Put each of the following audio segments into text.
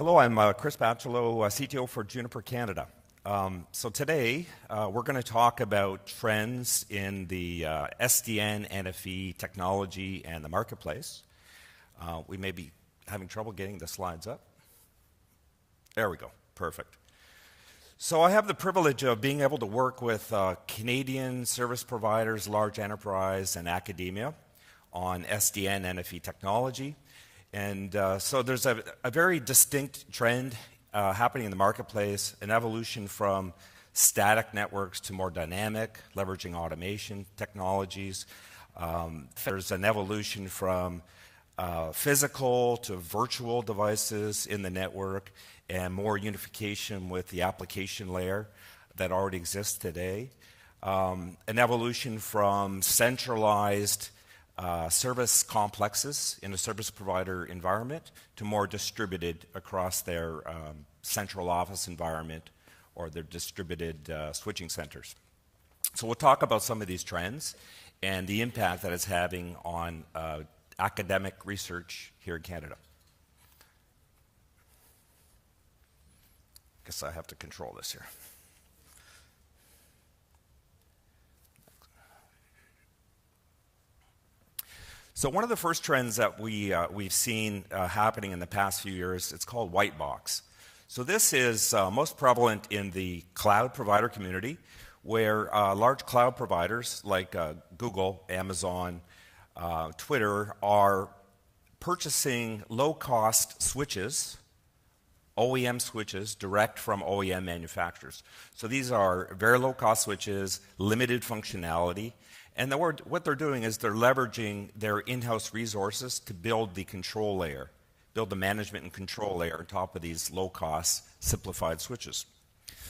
Hello, I'm Chris Bachelot, CTO for Juniper Canada. So today we're going to talk about trends in the SDN, NFV technology and the marketplace. We may be having trouble getting the slides up. There we go, perfect. So I have the privilege of being able to work with Canadian service providers, large enterprise and academia on SDN, NFV technology. And so there's a very distinct trend happening in the marketplace, an evolution from static networks to more dynamic, leveraging automation technologies. There's an evolution from physical to virtual devices in the network and more unification with the application layer that already exists today. An evolution from centralized service complexes in a service provider environment to more distributed across their central office environment or their distributed switching centers. So we'll talk about some of these trends and the impact that it's having on academic research here in Canada. Guess I have to control this here. So one of the first trends that we've seen happening in the past few years, it's called white box. So this is most prevalent in the cloud provider community, where large cloud providers like Google, Amazon, Twitter are purchasing low-cost switches, OEM switches, direct from OEM manufacturers. So these are very low-cost switches, limited functionality. And what they're doing is they're leveraging their in-house resources to build the control layer, build the management and control layer on top of these low-cost, simplified switches.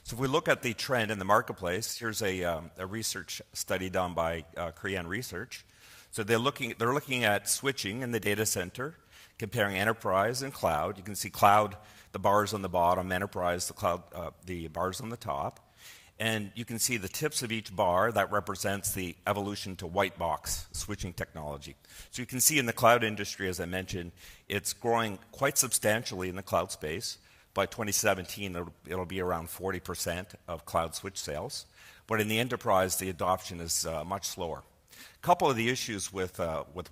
So if we look at the trend in the marketplace, here's a research study done by Korean Research. So they're looking at switching in the data center, comparing enterprise and cloud. You can see cloud, the bars on the bottom, enterprise, the cloud, the bars on the top. And you can see the tips of each bar that represents the evolution to white box switching technology. So you can see in the cloud industry, as I mentioned, it's growing quite substantially in the cloud space. By 2017, it'll be around 40% of cloud switch sales. But in the enterprise, the adoption is much slower. A couple of the issues with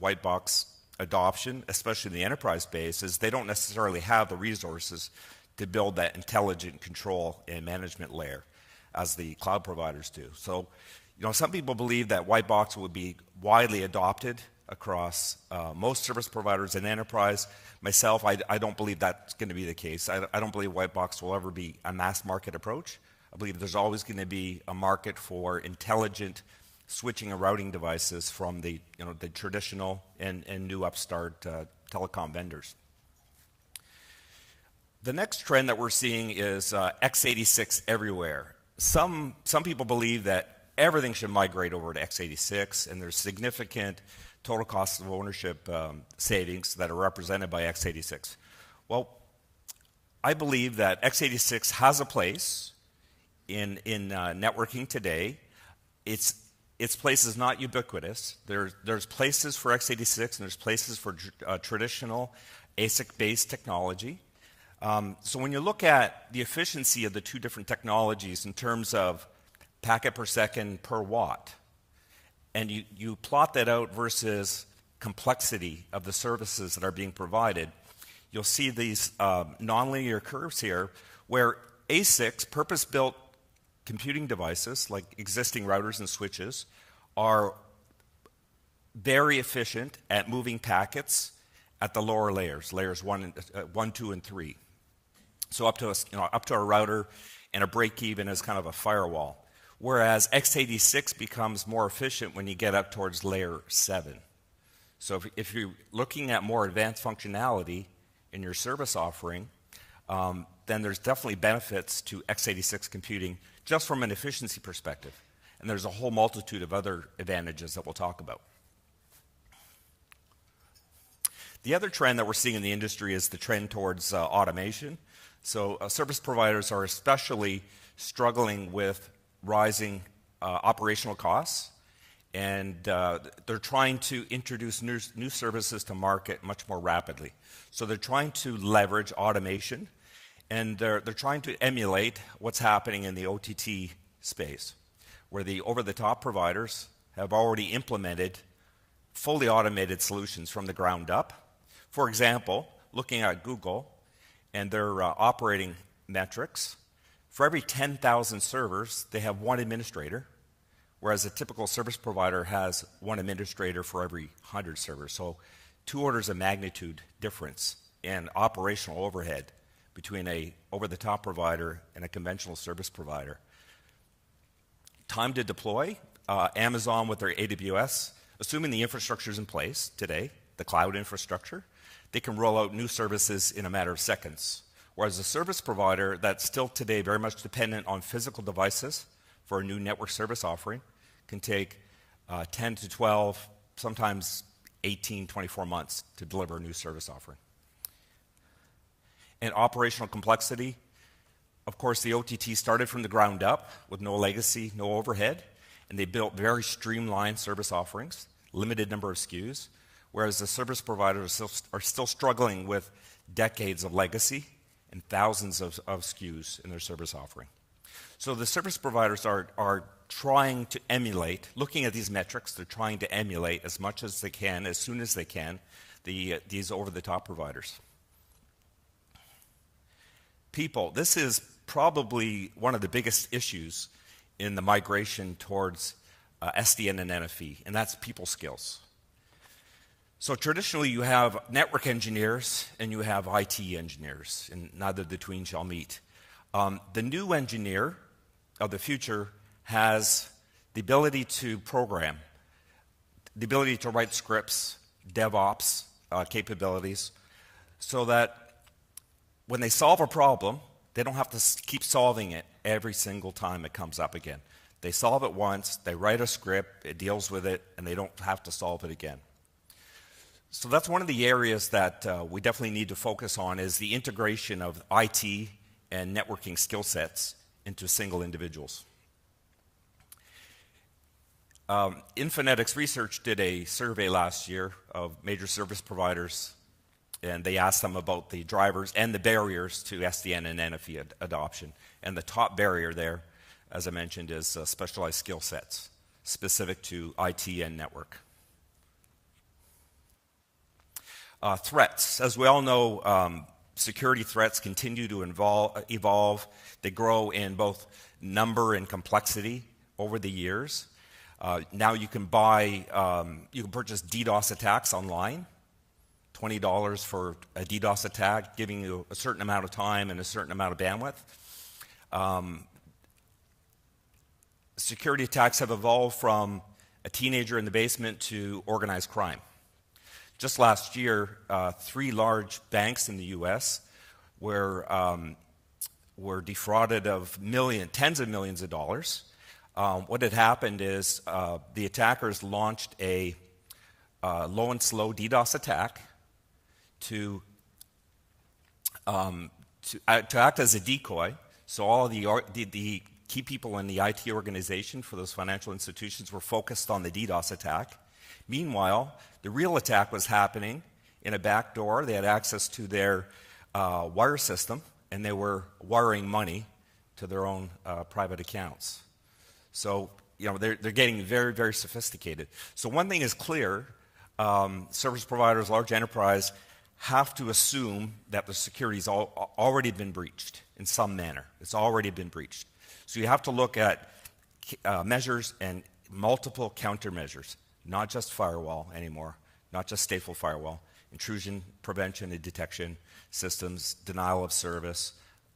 white box adoption, especially in the enterprise space, is they don't necessarily have the resources to build that intelligent control and management layer as the cloud providers do. So, some people believe that white box will be widely adopted across most service providers and enterprise. Myself, I don't believe that's going to be the case. I don't believe white box will ever be a mass market approach. I believe there's always going to be a market for intelligent switching and routing devices from the traditional and new upstart telecom vendors. The next trend that we're seeing is x86 everywhere. Some people believe that everything should migrate over to x86, and there's significant total cost of ownership savings that are represented by x86. Well, I believe that x86 has a place in networking today. Its place is not ubiquitous. There's places for x86 and there's places for traditional ASIC-based technology. So when you look at the efficiency of the two different technologies in terms of packet per second per watt, and you plot that out versus complexity of the services that are being provided, you'll see these nonlinear curves here where ASICs, purpose-built computing devices like existing routers and switches, are very efficient at moving packets at the lower layers 1, 2, and 3. So up to a router and a break-even is kind of a firewall. Whereas x86 becomes more efficient when you get up towards layer 7. So if you're looking at more advanced functionality in your service offering, then there's definitely benefits to x86 computing just from an efficiency perspective. And there's a whole multitude of other advantages that we'll talk about. The other trend that we're seeing in the industry is the trend towards automation. So service providers are especially struggling with rising operational costs, and they're trying to introduce new services to market much more rapidly. So they're trying to leverage automation And they're trying to emulate what's happening in the OTT space, where the over-the-top providers have already implemented fully automated solutions from the ground up. For example, looking at Google and their operating metrics, for every 10,000 servers, they have one administrator, whereas a typical service provider has one administrator for every 100 servers. So 2 orders of magnitude difference in operational overhead between a over-the-top provider and a conventional service provider. Time to deploy, Amazon with their AWS, assuming the infrastructure is in place today, the cloud infrastructure, they can roll out new services in a matter of seconds. Whereas a service provider that's still today very much dependent on physical devices for a new network service offering can take 10 to 12, sometimes 18, 24 months to deliver a new service offering. And operational complexity, of course, the OTT started from the ground up with no legacy, no overhead, and they built very streamlined service offerings, limited number of SKUs, whereas the service providers are still struggling with decades of legacy and thousands of SKUs in their service offering. So the service providers are trying to emulate, looking at these metrics, they're trying to emulate as much as they can, as soon as they can, these over-the-top providers. People, this is probably one of the biggest issues in the migration towards SDN and NFV, and that's people skills. So traditionally you have network engineers and you have IT engineers, and neither of the twain shall meet. The new engineer of the future has the ability to program, the ability to write scripts, DevOps capabilities, so that when they solve a problem, they don't have to keep solving it every single time it comes up again. They solve it once, they write a script, it deals with it, and they don't have to solve it again. So that's one of the areas that we definitely need to focus on, is the integration of IT and networking skill sets into single individuals. Infinetics Research did a survey last year of major service providers, and they asked them about the drivers and the barriers to SDN and NFV adoption. And the top barrier there, as I mentioned, is specialized skill sets specific to IT and network. Threats. As we all know, security threats continue to evolve. They grow in both number and complexity over the years. Now you can purchase DDoS attacks online. $20 for a DDoS attack, giving you a certain amount of time and a certain amount of bandwidth. Security attacks have evolved from a teenager in the basement to organized crime. Just last year, 3 large banks in the U.S. were defrauded of tens of millions of dollars. What had happened is the attackers launched a low and slow DDoS attack to act as a decoy. So all of the key people in the IT organization for those financial institutions were focused on the DDoS attack. Meanwhile, the real attack was happening in a back door. They had access to their wire system, and they were wiring money to their own private accounts. So, they're getting very, very sophisticated. So one thing is clear, service providers, large enterprise, have to assume that the security's already been breached in some manner. It's already been breached. So you have to look at measures and multiple countermeasures, not just firewall anymore, not just stateful firewall, intrusion prevention and detection systems, denial of service,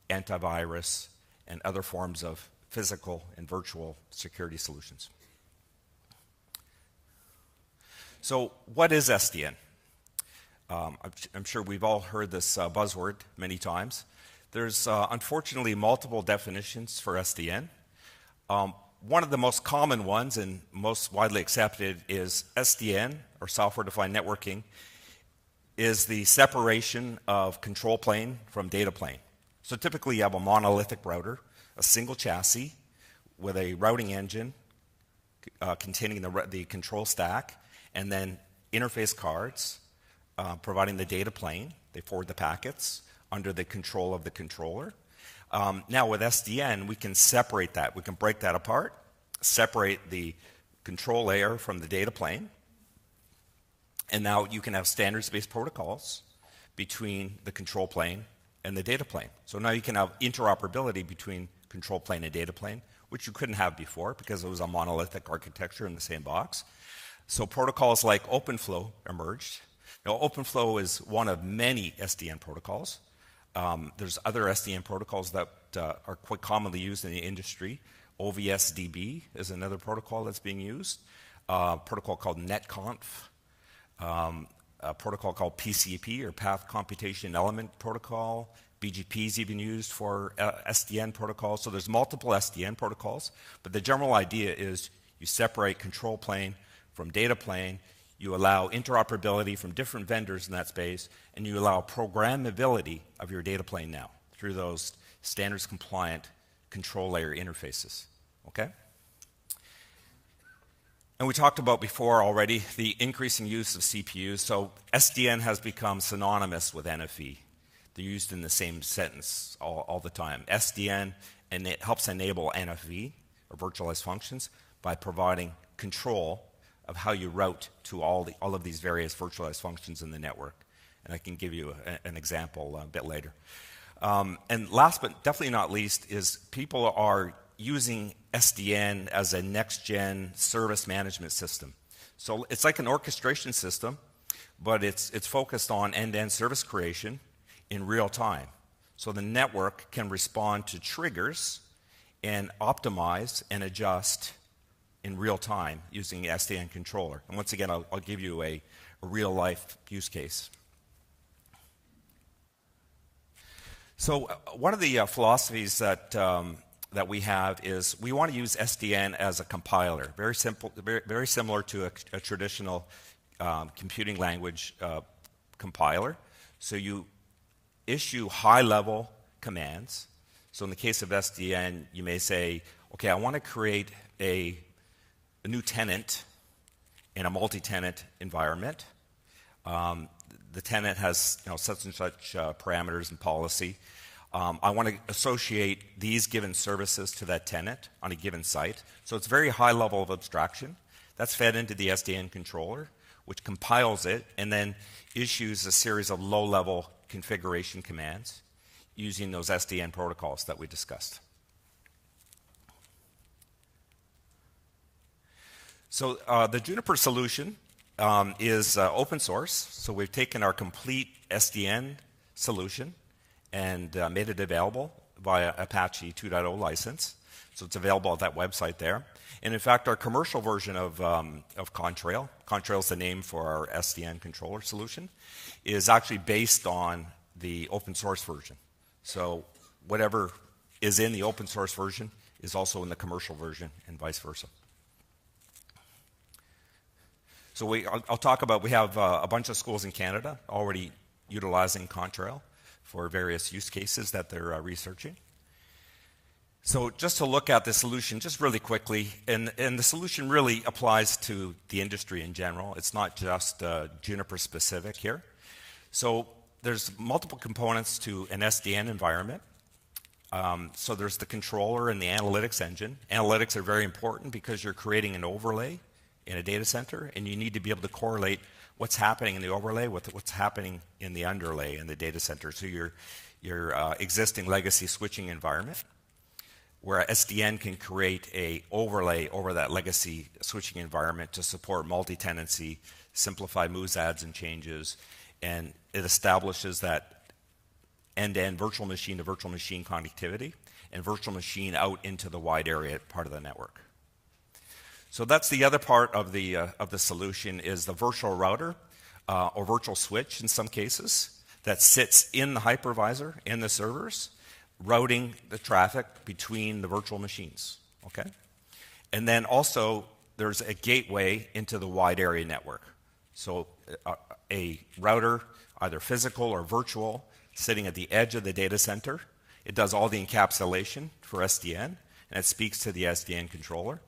antivirus, and other forms of physical and virtual security solutions. So what is SDN? I'm sure we've all heard this buzzword many times. There's unfortunately multiple definitions for SDN. One of the most common ones and most widely accepted is SDN, or software-defined networking, is the separation of control plane from data plane. So typically you have a monolithic router, a single chassis with a routing engine containing the control stack, and then interface cards providing the data plane. They forward the packets. under the control of the controller. Now with SDN, we can separate that. We can break that apart, separate the control layer from the data plane, and now you can have standards-based protocols between the control plane and the data plane. So now you can have interoperability between control plane and data plane, which you couldn't have before because it was a monolithic architecture in the same box. So protocols like OpenFlow emerged. Now OpenFlow is one of many SDN protocols. There's other SDN protocols that are quite commonly used in the industry. OVSDB is another protocol that's being used. A protocol called NetConf. A protocol called PCP, or Path Computation Element Protocol. BGP is even used for SDN protocols. So there's multiple SDN protocols, but the general idea is you separate control plane from data plane, you allow interoperability from different vendors in that space, and you allow programmability of your data plane now through those standards compliant control layer interfaces. Okay? And we talked about before already the increasing use of CPUs. So SDN has become synonymous with NFV. They're used in the same sentence all the time. SDN, and it helps enable NFV, or virtualized functions, by providing control of how you route to all of these various virtualized functions in the network. And I can give you an example a bit later. And last but definitely not least is people are using SDN as a next-gen service management system. So it's like an orchestration system, but it's focused on end-to-end service creation in real time. So the network can respond to triggers and optimize and adjust in real time using the SDN controller. And once again, I'll give you a real-life use case. So one of the philosophies that we have is we want to use SDN as a compiler, very simple, very similar to a traditional computing language compiler. So you issue high-level commands. So in the case of SDN, you may say, okay, I want to create a new tenant in a multi-tenant environment. The tenant has such and such parameters and policy. I want to associate these given services to that tenant on a given site. So it's a very high level of abstraction. That's fed into the SDN controller, which compiles it and then issues a series of low-level configuration commands using those SDN protocols that we discussed. So the Juniper solution is open source. So we've taken our complete SDN solution and made it available via Apache 2.0 license. So it's available at that website there. And in fact, our commercial version of Contrail, Contrail is the name for our SDN controller solution, is actually based on the open source version. So whatever is in the open source version is also in the commercial version and vice versa. So I'll talk about, we have a bunch of schools in Canada already utilizing Contrail for various use cases that they're researching. So just to look at the solution just really quickly, and the solution really applies to the industry in general. It's not just Juniper specific here. So there's multiple components to an SDN environment. So there's the controller and the analytics engine. Analytics are very important because you're creating an overlay in a data center, and you need to be able to correlate what's happening in the overlay with what's happening in the underlay in the data center. So your existing legacy switching environment, where SDN can create a overlay over that legacy switching environment to support multi-tenancy, simplify moves, adds, and changes, and it establishes that end-to-end virtual machine to virtual machine connectivity and virtual machine out into the wide area part of the network. So that's the other part of the solution is the virtual router or virtual switch in some cases that sits in the hypervisor in the servers, routing the traffic between the virtual machines. Okay, and then also there's a gateway into the wide area network. So a router, either physical or virtual, sitting at the edge of the data center. It does all the encapsulation for SDN, and it speaks to the SDN controller,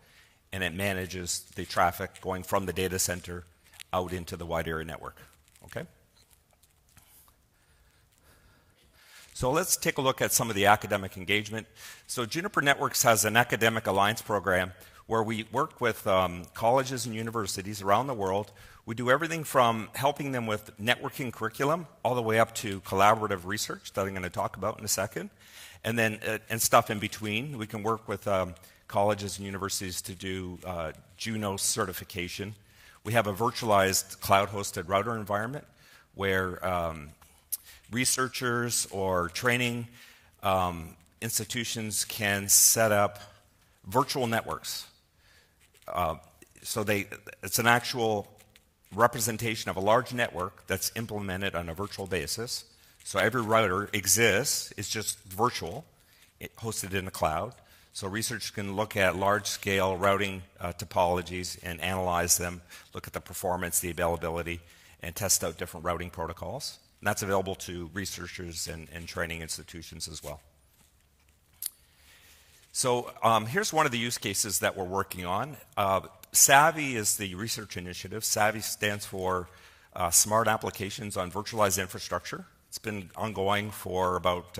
and it manages the traffic going from the data center out into the wide area network. Okay? So let's take a look at some of the academic engagement. So Juniper Networks has an academic alliance program where we work with colleges and universities around the world. We do everything from helping them with networking curriculum all the way up to collaborative research that I'm going to talk about in a second, and then and stuff in between. We can work with colleges and universities to do Juno certification. We have a virtualized cloud-hosted router environment where researchers or training institutions can set up virtual networks. It's an actual representation of a large network that's implemented on a virtual basis. So every router exists, it's just virtual, hosted in the cloud. So researchers can look at large-scale routing topologies and analyze them, look at the performance, the availability, and test out different routing protocols. And that's available to researchers and training institutions as well. So here's one of the use cases that we're working on. SAVI is the research initiative. SAVI stands for Smart Applications on Virtualized Infrastructure. It's been ongoing for about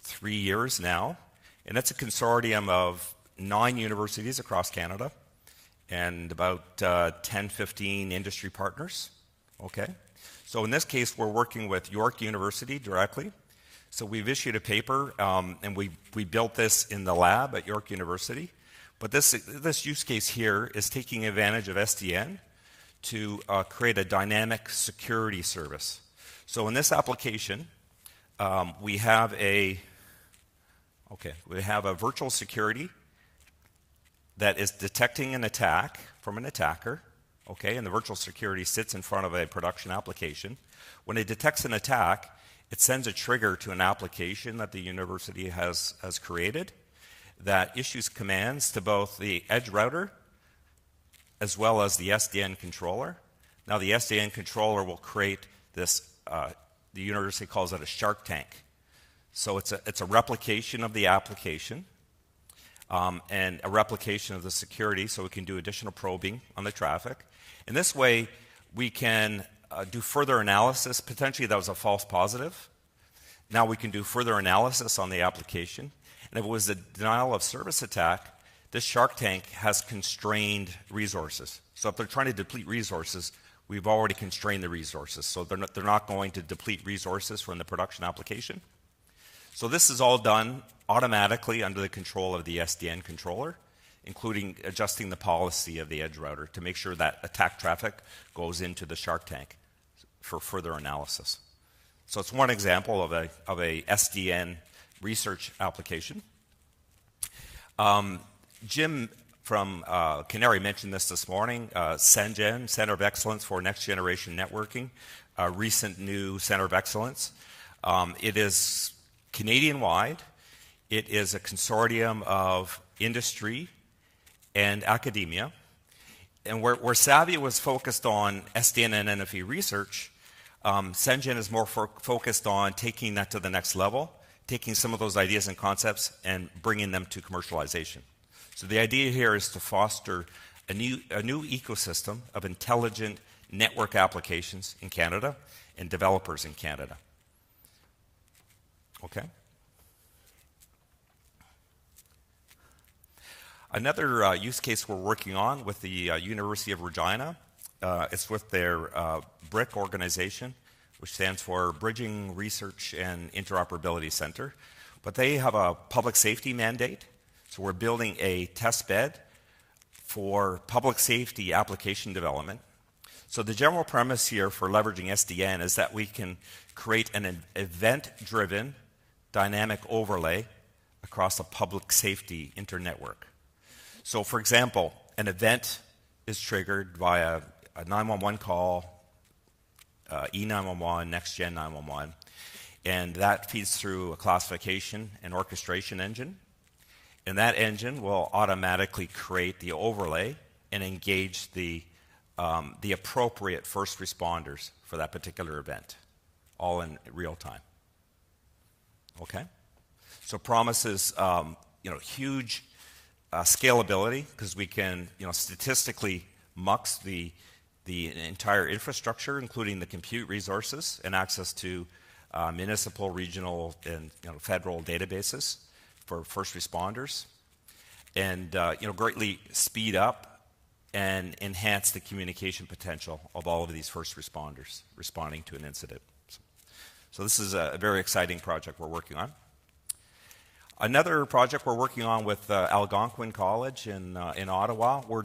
3 years now. And it's a consortium of 9 universities across Canada and about 10, 15 industry partners. Okay. So in this case, we're working with York University directly. So we've issued a paper, and we built this in the lab at York University. But this use case here is taking advantage of SDN to create a dynamic security service. So in this application, we have a virtual security that is detecting an attack from an attacker. Okay, and the virtual security sits in front of a production application. When it detects an attack, it sends a trigger to an application that the university has created that issues commands to both the edge router as well as the SDN controller. Now the SDN controller will create this, the university calls it a shark tank. So it's a replication of the application and a replication of the security, so we can do additional probing on the traffic. In this way, we can do further analysis. Potentially that was a false positive. Now we can do further analysis on the application. And if it was a denial of service attack, this shark tank has constrained resources. So if they're trying to deplete resources, we've already constrained the resources. So they're not going to deplete resources from the production application. So this is all done automatically under the control of the SDN controller, including adjusting the policy of the edge router to make sure that attack traffic goes into the shark tank for further analysis. So it's one example of a SDN research application. Jim from Canary mentioned this morning, CENGEN, Center of Excellence for Next Generation Networking, a recent new Center of Excellence. It is Canadian-wide. It is a consortium of industry and academia. And where SAVI was focused on SDN and NFV research, CENGEN is more focused on taking that to the next level, taking some of those ideas and concepts and bringing them to commercialization. So the idea here is to foster a new ecosystem of intelligent network applications in Canada and developers in Canada. Okay. Another use case we're working on with the University of Regina, it's with their BRIC organization, which stands for Bridging Research and Interoperability Center. But they have a public safety mandate, so we're building a test bed for public safety application development. So the general premise here for leveraging SDN is that we can create an event-driven dynamic overlay across a public safety internetwork. So for example, an event is triggered via a 911 call, E911, NextGen 911, and that feeds through a classification and orchestration engine. And that engine will automatically create the overlay and engage the appropriate first responders for that particular event, all in real time. Okay? So promises huge scalability, because we can statistically mux the entire infrastructure, including the compute resources and access to municipal, regional, and federal databases for first responders, and greatly speed up and enhance the communication potential of all of these first responders responding to an incident. So this is a very exciting project we're working on. Another project we're working on with Algonquin College in Ottawa, we're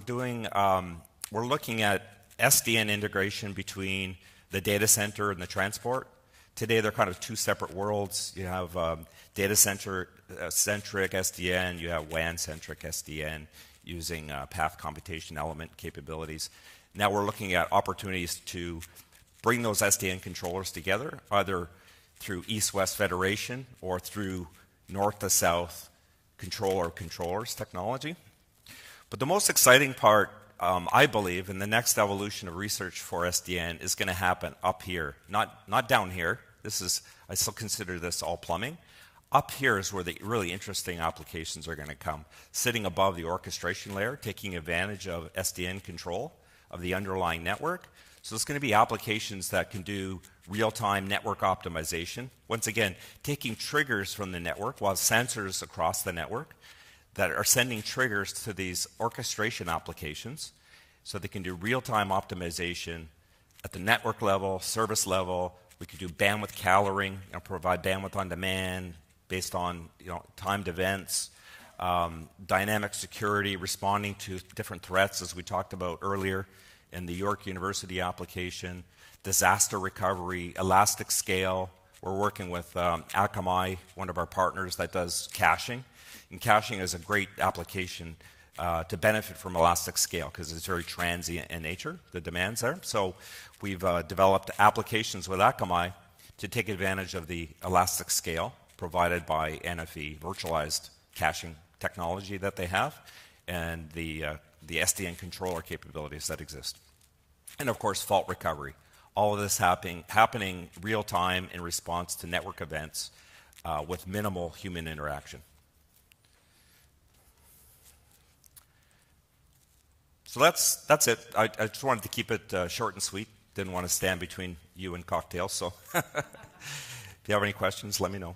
looking at SDN integration between the data center and the transport. Today they're kind of two separate worlds. You have data center centric SDN, you have WAN centric SDN using path computation element capabilities. Now we're looking at opportunities to bring those SDN controllers together, either through east-west federation or through north-to-south controllers technology. But the most exciting part, I believe, in the next evolution of research for SDN is going to happen up here, not down here. I still consider this all plumbing. Up here is where the really interesting applications are going to come, sitting above the orchestration layer, taking advantage of SDN control of the underlying network. So it's going to be applications that can do real-time network optimization. Once again, taking triggers from the network, while sensors across the network that are sending triggers to these orchestration applications so they can do real-time optimization at the network level, service level. We could do bandwidth caloring, provide bandwidth on demand based on timed events, dynamic security, responding to different threats, as we talked about earlier in the York University application, disaster recovery, elastic scale. We're working with Akamai, one of our partners that does caching. And caching is a great application to benefit from elastic scale because it's very transient in nature, the demands there. So we've developed applications with Akamai to take advantage of the elastic scale provided by NFV, virtualized caching technology that they have, and the SDN controller capabilities that exist. And of course, fault recovery. All of this happening real time in response to network events with minimal human interaction. So that's it. I just wanted to keep it short and sweet. Didn't want to stand between you and cocktails. So if you have any questions, let me know.